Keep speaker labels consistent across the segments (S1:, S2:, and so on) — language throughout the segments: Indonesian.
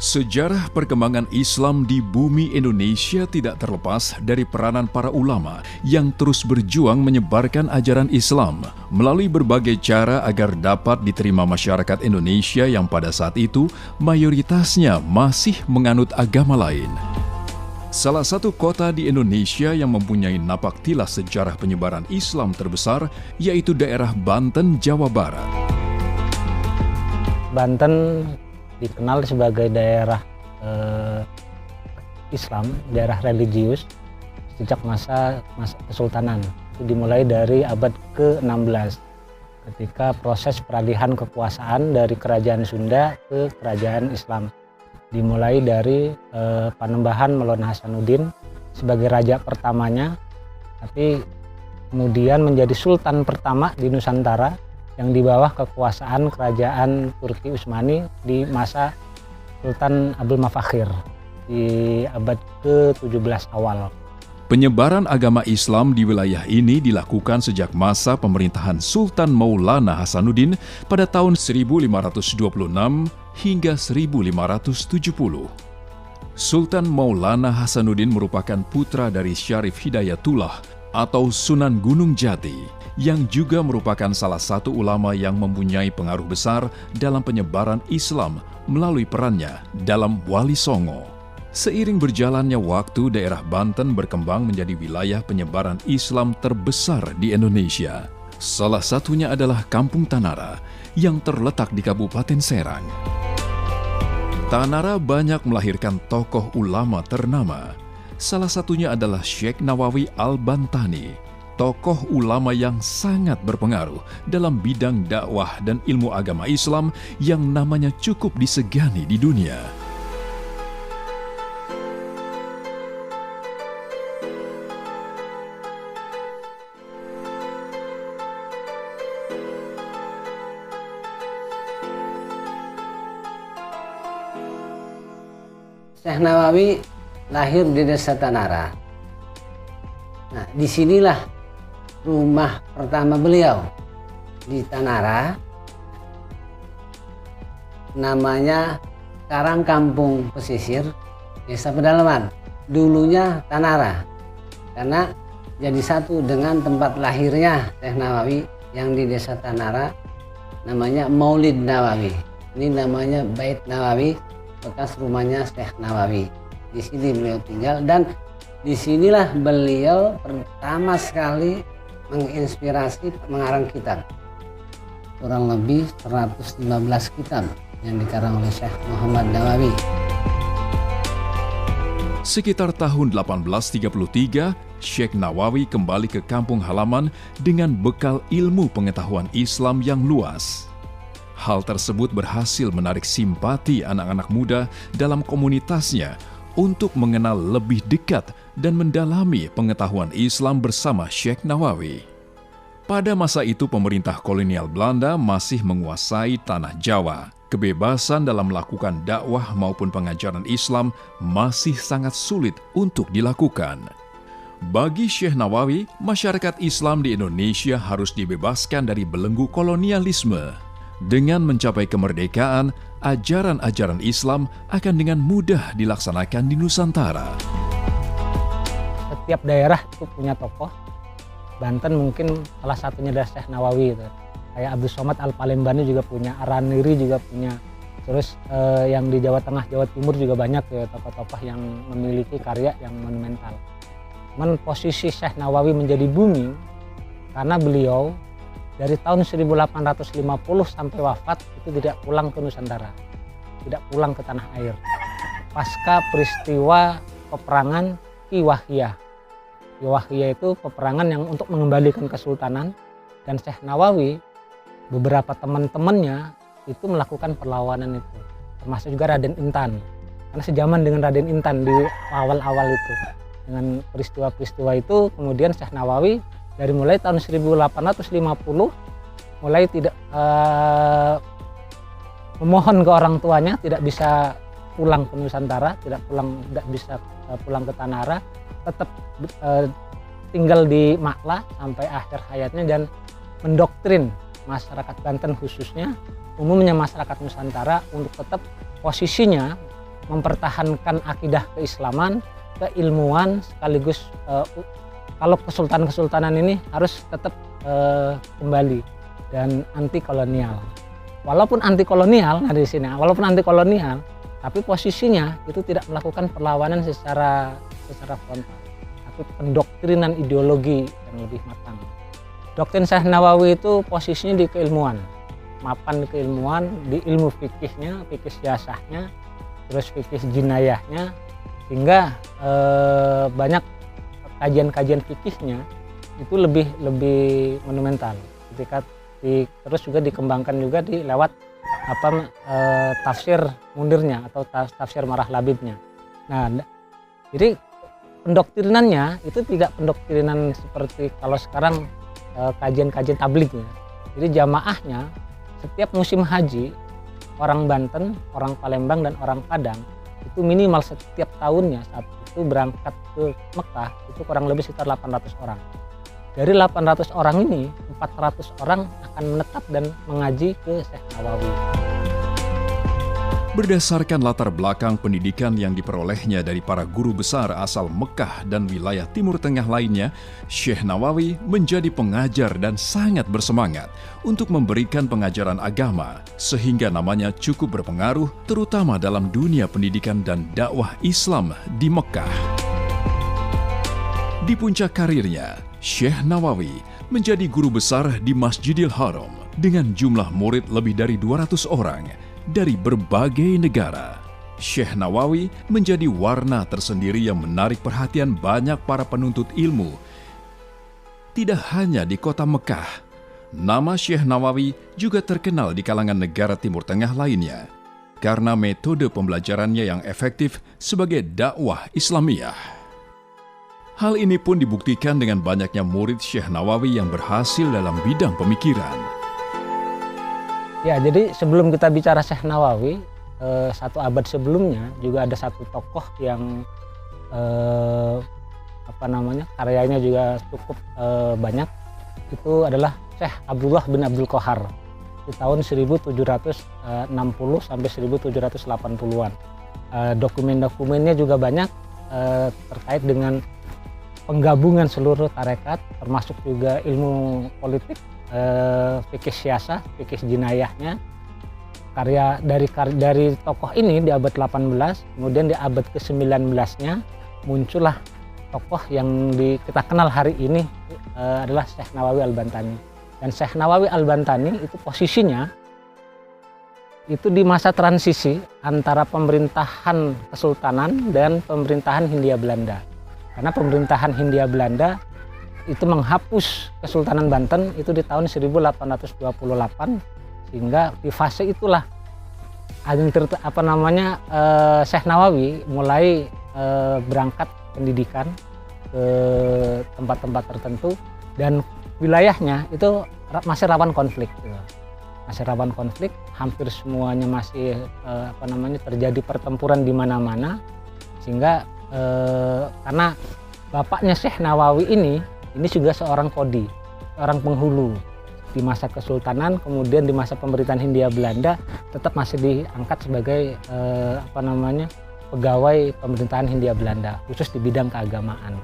S1: Sejarah perkembangan Islam di bumi Indonesia tidak terlepas dari peranan para ulama yang terus berjuang menyebarkan ajaran Islam melalui berbagai cara agar dapat diterima masyarakat Indonesia yang pada saat itu mayoritasnya masih menganut agama lain. Salah satu kota di Indonesia yang mempunyai napaktilas sejarah penyebaran Islam terbesar yaitu daerah Banten, Jawa Barat.
S2: Banten dikenal sebagai daerah Islam, daerah religius sejak masa Kesultanan. Itu dimulai dari abad ke-16 ketika proses peralihan kekuasaan dari kerajaan Sunda ke kerajaan Islam. Dimulai dari Panembahan Maulana Hasanuddin sebagai raja pertamanya, tapi kemudian menjadi sultan pertama di Nusantara yang di bawah kekuasaan kerajaan Turki Utsmani di masa Sultan Abdul Mafakhir di abad ke-17 awal.
S1: Penyebaran agama Islam di wilayah ini dilakukan sejak masa pemerintahan Sultan Maulana Hasanuddin pada tahun 1526 hingga 1570. Sultan Maulana Hasanuddin merupakan putra dari Syarif Hidayatullah atau Sunan Gunung Jati, yang juga merupakan salah satu ulama yang mempunyai pengaruh besar dalam penyebaran Islam melalui perannya dalam Wali Songo. Seiring berjalannya waktu, daerah Banten berkembang menjadi wilayah penyebaran Islam terbesar di Indonesia. Salah satunya adalah Kampung Tanara yang terletak di Kabupaten Serang. Tanara banyak melahirkan tokoh ulama ternama. Salah satunya adalah Syekh Nawawi Al-Bantani, tokoh ulama yang sangat berpengaruh dalam bidang dakwah dan ilmu agama Islam yang namanya cukup disegani di dunia.
S3: Syekh Nawawi lahir di desa Tanara. Nah, disinilah rumah pertama beliau di Tanara, namanya sekarang Kampung Pesisir, Desa Pedalaman. Dulunya Tanara, karena jadi satu dengan tempat lahirnya Syekh Nawawi yang di Desa Tanara, namanya Maulid Nawawi. Ini namanya Bait Nawawi, bekas rumahnya Syekh Nawawi. Di sini beliau tinggal dan disinilah beliau pertama sekali menginspirasi mengarang kitab. Kurang lebih 115 kitab yang dikarang oleh Syekh Muhammad Nawawi.
S1: Sekitar tahun 1833, Syekh Nawawi kembali ke kampung halaman dengan bekal ilmu pengetahuan Islam yang luas. Hal tersebut berhasil menarik simpati anak-anak muda dalam komunitasnya untuk mengenal lebih dekat dan mendalami pengetahuan Islam bersama Syekh Nawawi. Pada masa itu pemerintah kolonial Belanda masih menguasai tanah Jawa. Kebebasan dalam melakukan dakwah maupun pengajaran Islam masih sangat sulit untuk dilakukan. Bagi Syekh Nawawi, masyarakat Islam di Indonesia harus dibebaskan dari belenggu kolonialisme. Dengan mencapai kemerdekaan, ajaran-ajaran Islam akan dengan mudah dilaksanakan di Nusantara.
S2: Setiap daerah itu punya tokoh. Banten mungkin salah satunya adalah Syekh Nawawi itu. Kayak Abdul Somad Al-Palembani juga punya, Araniri juga punya. Terus yang di Jawa Tengah, Jawa Timur juga banyak ya tokoh-tokoh yang memiliki karya yang monumental. Cuman posisi Syekh Nawawi menjadi booming karena beliau dari tahun 1850 sampai wafat itu tidak pulang ke Nusantara, tidak pulang ke tanah air. Pasca peristiwa peperangan Ki Wahiyah. Ki Wahiyah itu peperangan yang untuk mengembalikan kesultanan, dan Syekh Nawawi beberapa teman-temannya itu melakukan perlawanan itu, termasuk juga Raden Intan. Karena sejaman dengan Raden Intan di awal-awal itu. Dengan peristiwa-peristiwa itu kemudian Syekh Nawawi dari mulai tahun 1850 mulai tidak memohon ke orang tuanya tidak bisa pulang ke Nusantara, tidak bisa pulang ke Tanara, tetap tinggal di Makla sampai akhir hayatnya dan mendoktrin masyarakat Banten khususnya umumnya masyarakat Nusantara untuk tetap posisinya mempertahankan akidah keislaman, keilmuan, sekaligus kalau kesultanan ini harus tetap kembali dan anti kolonial. Walaupun anti kolonial, nah di sini, walaupun anti kolonial, tapi posisinya itu tidak melakukan perlawanan secara frontal, tapi pendoktrinan ideologi yang lebih matang. Doktrin Syekh Nawawi itu posisinya di keilmuan, mapan di keilmuan, di ilmu fikihnya, fikih siasahnya, terus fikih jinayahnya, sehingga banyak kajian-kajian fikihnya itu lebih monumental. Ketika terus juga dikembangkan juga lewat tafsir mundirnya atau tafsir marah labibnya. Nah, jadi pendoktrinannya itu tidak pendoktrinan seperti kalau sekarang kajian-kajian tabligh ya. Jadi jamaahnya setiap musim haji, orang Banten, orang Palembang dan orang Padang itu minimal setiap tahunnya saat itu berangkat ke Mekah itu kurang lebih sekitar 800 orang. Dari 800 orang ini 400 orang akan menetap dan mengaji ke Syekh Nawawi.
S1: Berdasarkan latar belakang pendidikan yang diperolehnya dari para guru besar asal Mekah dan wilayah Timur Tengah lainnya, Syekh Nawawi menjadi pengajar dan sangat bersemangat untuk memberikan pengajaran agama, sehingga namanya cukup berpengaruh terutama dalam dunia pendidikan dan dakwah Islam di Mekah. Di puncak karirnya, Syekh Nawawi menjadi guru besar di Masjidil Haram dengan jumlah murid lebih dari 200 orang dari berbagai negara. Syekh Nawawi menjadi warna tersendiri yang menarik perhatian banyak para penuntut ilmu. Tidak hanya di kota Mekah, nama Syekh Nawawi juga terkenal di kalangan negara Timur Tengah lainnya karena metode pembelajarannya yang efektif sebagai dakwah Islamiyah. Hal ini pun dibuktikan dengan banyaknya murid Syekh Nawawi yang berhasil dalam bidang pemikiran.
S2: Ya, jadi sebelum kita bicara Syekh Nawawi, 1 abad sebelumnya juga ada satu tokoh yang karyanya juga cukup banyak. Itu adalah Syekh Abdullah bin Abdul Qahar di tahun 1760 sampai 1780-an. Dokumen-dokumennya juga banyak terkait dengan penggabungan seluruh tarekat, termasuk juga ilmu politik, fikih siasah, fikih jinayahnya. Karya dari tokoh ini di abad 18, kemudian di abad ke-19-nya muncullah tokoh yang kita kenal hari ini adalah Syekh Nawawi Al-Bantani. Dan Syekh Nawawi Al-Bantani itu posisinya itu di masa transisi antara pemerintahan Kesultanan dan pemerintahan Hindia Belanda. Karena pemerintahan Hindia Belanda itu menghapus Kesultanan Banten itu di tahun 1828, sehingga di fase itulah Syekh Nawawi mulai berangkat pendidikan ke tempat-tempat tertentu dan wilayahnya itu masih rawan konflik. Masih rawan konflik, hampir semuanya masih terjadi pertempuran di mana-mana, sehingga karena bapaknya Syekh Nawawi ini juga seorang qadhi, seorang penghulu di masa Kesultanan, kemudian di masa pemerintahan Hindia Belanda tetap masih diangkat sebagai pegawai pemerintahan Hindia Belanda khusus di bidang keagamaan.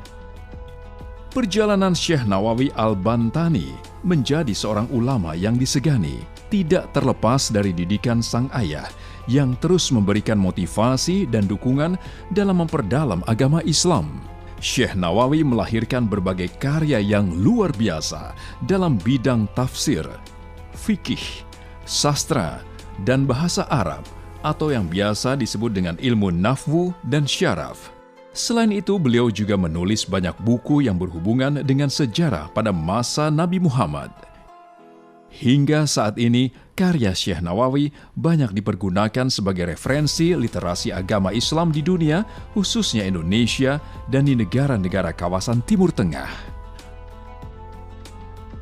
S1: Perjalanan Syekh Nawawi Al-Bantani menjadi seorang ulama yang disegani tidak terlepas dari didikan sang ayah yang terus memberikan motivasi dan dukungan dalam memperdalam agama Islam. Syekh Nawawi melahirkan berbagai karya yang luar biasa dalam bidang tafsir, fikih, sastra, dan bahasa Arab atau yang biasa disebut dengan ilmu nahwu dan syaraf. Selain itu, beliau juga menulis banyak buku yang berhubungan dengan sejarah pada masa Nabi Muhammad. Hingga saat ini, karya Syekh Nawawi banyak dipergunakan sebagai referensi literasi agama Islam di dunia, khususnya Indonesia dan di negara-negara kawasan Timur Tengah.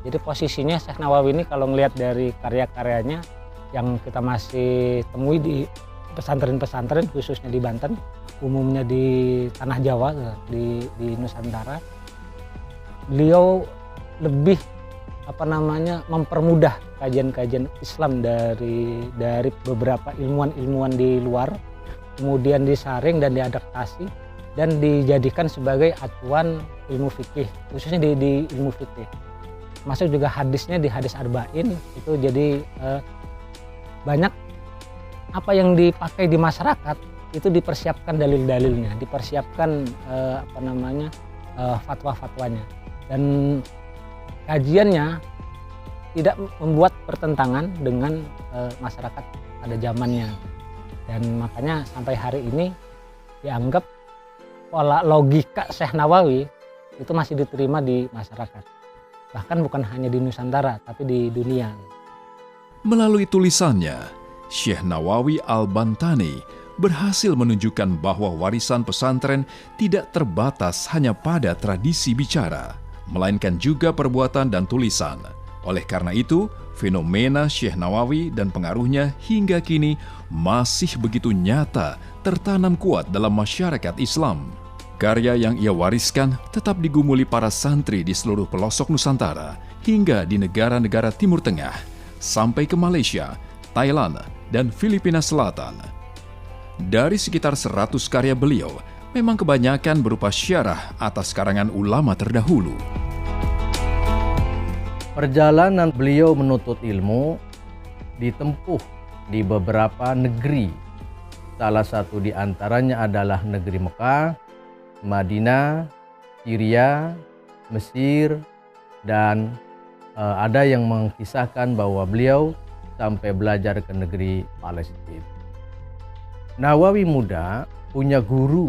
S2: Jadi posisinya Syekh Nawawi ini kalau melihat dari karya-karyanya yang kita masih temui di pesantren-pesantren khususnya di Banten, umumnya di Tanah Jawa, di Nusantara, beliau lebih mempermudah kajian-kajian Islam dari beberapa ilmuwan-ilmuwan di luar, kemudian disaring dan diadaptasi dan dijadikan sebagai acuan ilmu fikih, khususnya di ilmu fikih. Masuk juga hadisnya di hadis arba'in itu, jadi banyak apa yang dipakai di masyarakat itu dipersiapkan dalil-dalilnya, dipersiapkan fatwa-fatwanya, dan kajiannya tidak membuat pertentangan dengan masyarakat pada zamannya, dan makanya sampai hari ini dianggap pola logika Syekh Nawawi itu masih diterima di masyarakat, bahkan bukan hanya di Nusantara tapi di dunia.
S1: Melalui tulisannya, Syekh Nawawi Al-Bantani berhasil menunjukkan bahwa warisan pesantren tidak terbatas hanya pada tradisi bicara, melainkan juga perbuatan dan tulisan. Oleh karena itu, fenomena Syekh Nawawi dan pengaruhnya hingga kini masih begitu nyata tertanam kuat dalam masyarakat Islam. Karya yang ia wariskan tetap digumuli para santri di seluruh pelosok Nusantara hingga di negara-negara Timur Tengah, sampai ke Malaysia, Thailand, dan Filipina Selatan. Dari sekitar 100 karya beliau, memang kebanyakan berupa syarah atas karangan ulama terdahulu.
S4: Perjalanan beliau menuntut ilmu ditempuh di beberapa negeri. Salah satu di antaranya adalah negeri Mekah, Madinah, Syria, Mesir, dan ada yang mengkisahkan bahwa beliau sampai belajar ke negeri Palestina. Nawawi muda punya guru,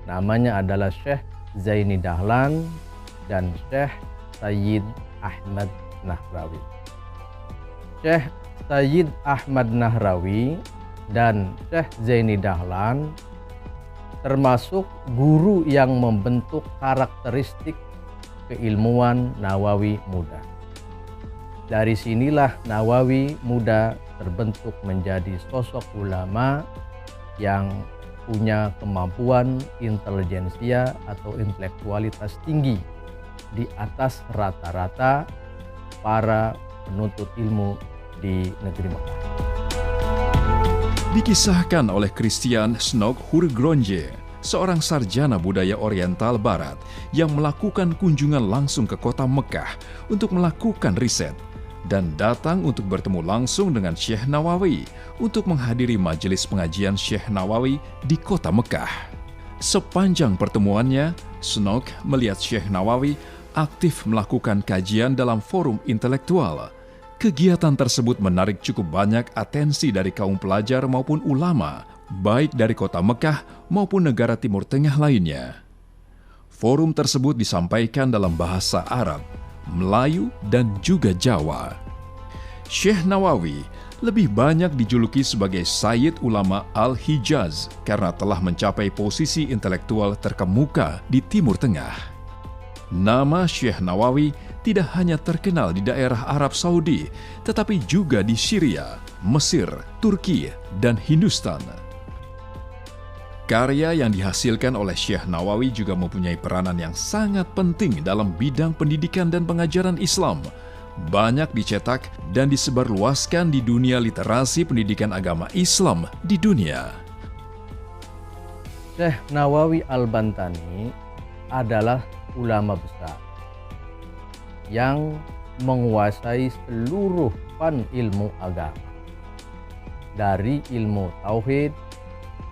S4: namanya adalah Syekh Zaini Dahlan dan Syekh Sayyid Ahmad Nahrawi. Syekh Sayyid Ahmad Nahrawi dan Syekh Zaini Dahlan termasuk guru yang membentuk karakteristik keilmuan Nawawi muda. Dari sinilah Nawawi muda terbentuk menjadi sosok ulama yang punya kemampuan intelijensia atau intelektualitas tinggi di atas rata-rata para penuntut ilmu di negeri Mekah.
S1: Dikisahkan oleh Christian Snog Hurgronje, seorang sarjana budaya Oriental Barat yang melakukan kunjungan langsung ke kota Mekah untuk melakukan riset dan datang untuk bertemu langsung dengan Syekh Nawawi untuk menghadiri majelis pengajian Syekh Nawawi di kota Mekah. Sepanjang pertemuannya, Snog melihat Syekh Nawawi aktif melakukan kajian dalam forum intelektual. Kegiatan tersebut menarik cukup banyak atensi dari kaum pelajar maupun ulama, baik dari kota Mekah maupun negara Timur Tengah lainnya. Forum tersebut disampaikan dalam bahasa Arab, Melayu, dan juga Jawa. Syekh Nawawi lebih banyak dijuluki sebagai Sayyid Ulama Al-Hijaz karena telah mencapai posisi intelektual terkemuka di Timur Tengah. Nama Syekh Nawawi tidak hanya terkenal di daerah Arab Saudi, tetapi juga di Syria, Mesir, Turki, dan Hindustan. Karya yang dihasilkan oleh Syekh Nawawi juga mempunyai peranan yang sangat penting dalam bidang pendidikan dan pengajaran Islam. Banyak dicetak dan disebarluaskan di dunia literasi pendidikan agama Islam di dunia.
S4: Syekh Nawawi Al-Bantani adalah ulama besar yang menguasai seluruh fan ilmu agama, dari ilmu tauhid,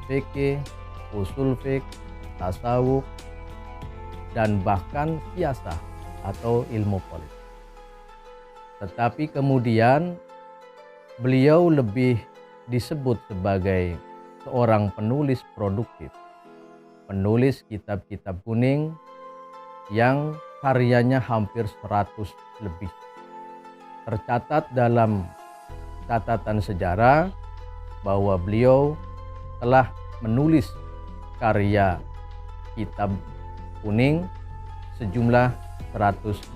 S4: fikih, usul fiqh, tasawuf, dan bahkan siasah atau ilmu politik. Tetapi kemudian beliau lebih disebut sebagai seorang penulis produktif, penulis kitab-kitab kuning yang karyanya hampir 100 lebih. Tercatat dalam catatan sejarah bahwa beliau telah menulis karya kitab kuning sejumlah 115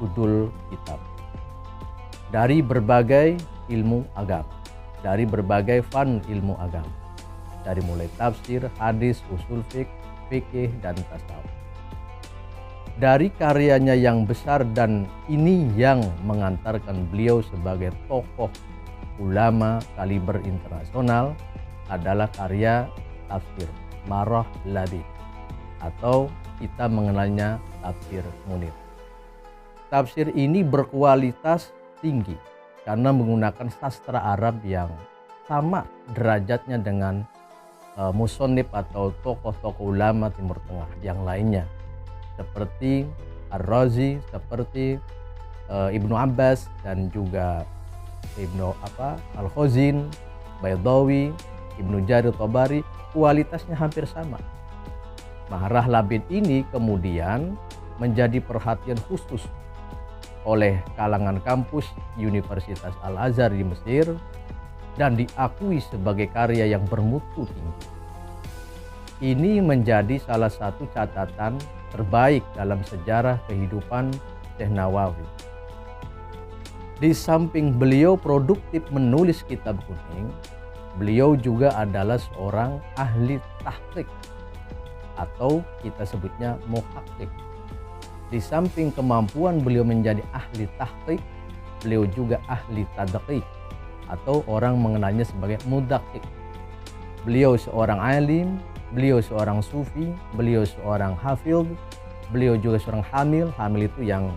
S4: judul kitab dari berbagai ilmu agama, dari berbagai fan ilmu agama, dari mulai tafsir, hadis, usul fiqh, fikih, dan tasawuf. Dari karyanya yang besar, dan ini yang mengantarkan beliau sebagai tokoh ulama kaliber internasional adalah karya tafsir Marah Labid, atau kita mengenalnya tafsir Munir. Tafsir ini berkualitas tinggi karena menggunakan sastra Arab yang sama derajatnya dengan musonib atau tokoh-tokoh ulama Timur Tengah yang lainnya, seperti Ar-Razi, seperti Ibnu Abbas, dan juga Al-Khazin, Baydawi, Ibnu Jarir Tabari. Kualitasnya hampir sama. Marah Labid ini kemudian menjadi perhatian khusus oleh kalangan kampus Universitas Al-Azhar di Mesir dan diakui sebagai karya yang bermutu tinggi. Ini menjadi salah satu catatan terbaik dalam sejarah kehidupan Syekh Nawawi. Di samping beliau produktif menulis kitab kuning, beliau juga adalah seorang ahli tahqiq atau kita sebutnya muhaqqiq. Di samping kemampuan beliau menjadi ahli tahqiq, beliau juga ahli tadqiq atau orang mengenalnya sebagai mudaqqiq. Beliau seorang alim, beliau seorang sufi, beliau seorang hafidh, beliau juga seorang hamil. Hamil itu yang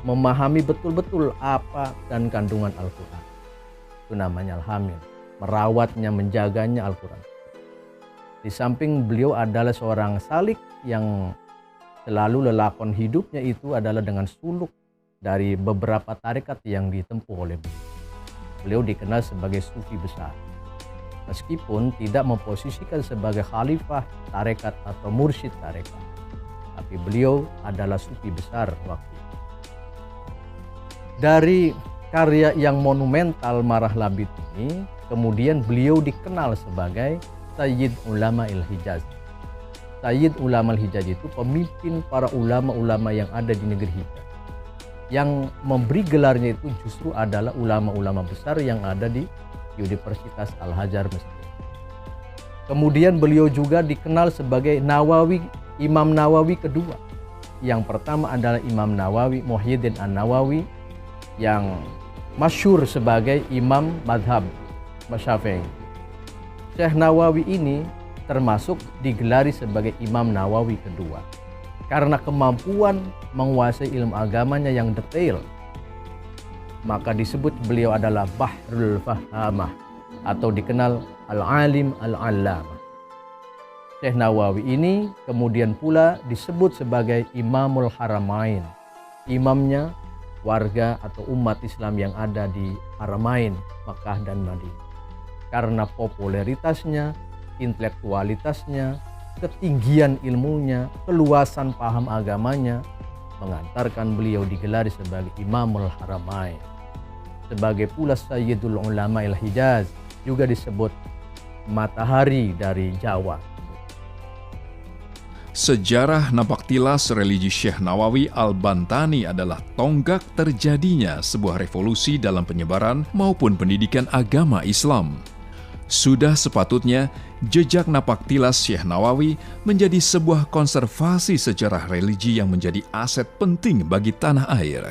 S4: memahami betul-betul apa dan kandungan Al-Quran. Itu namanya al-hamil, merawatnya, menjaganya Al-Quran. Di samping beliau adalah seorang salik yang selalu lelakon hidupnya itu adalah dengan suluk dari beberapa tarekat yang ditempuh oleh beliau. Beliau dikenal sebagai sufi besar, meskipun tidak memposisikan sebagai khalifah tarekat atau mursyid tarekat, tapi beliau adalah sufi besar waktu itu. Dari karya yang monumental Marah Labid ini, kemudian beliau dikenal sebagai Sayyid Ulama al-Hijaz. Sayyid Ulama al-Hijaz itu pemimpin para ulama-ulama yang ada di negeri Hijaz. Yang memberi gelarnya itu justru adalah ulama-ulama besar yang ada di Universitas Al-Azhar Mesir. Kemudian beliau juga dikenal sebagai Nawawi, Imam Nawawi kedua. Yang pertama adalah Imam Nawawi, Muhyiddin An-Nawawi, yang masyhur sebagai Imam Madhab Syafi'i. Syekh Nawawi ini termasuk digelari sebagai Imam Nawawi kedua karena kemampuan menguasai ilmu agamanya yang detail. Maka disebut beliau adalah Bahrul Fahamah atau dikenal Al-Alim Al-Allamah. Syekh Nawawi ini kemudian pula disebut sebagai Imamul Haramain, imamnya warga atau umat Islam yang ada di Haramain, Makkah dan Madinah. Karena popularitasnya, intelektualitasnya, ketinggian ilmunya, keluasan paham agamanya mengantarkan beliau digelari sebagai Imamul Haramain. Sebagai pula Sayyidul Ulama al-Hijaz, juga disebut matahari dari Jawa.
S1: Sejarah napaktilas religi Syekh Nawawi Al-Bantani adalah tonggak terjadinya sebuah revolusi dalam penyebaran maupun pendidikan agama Islam. Sudah sepatutnya jejak napaktilas Syekh Nawawi menjadi sebuah konservasi sejarah religi yang menjadi aset penting bagi tanah air.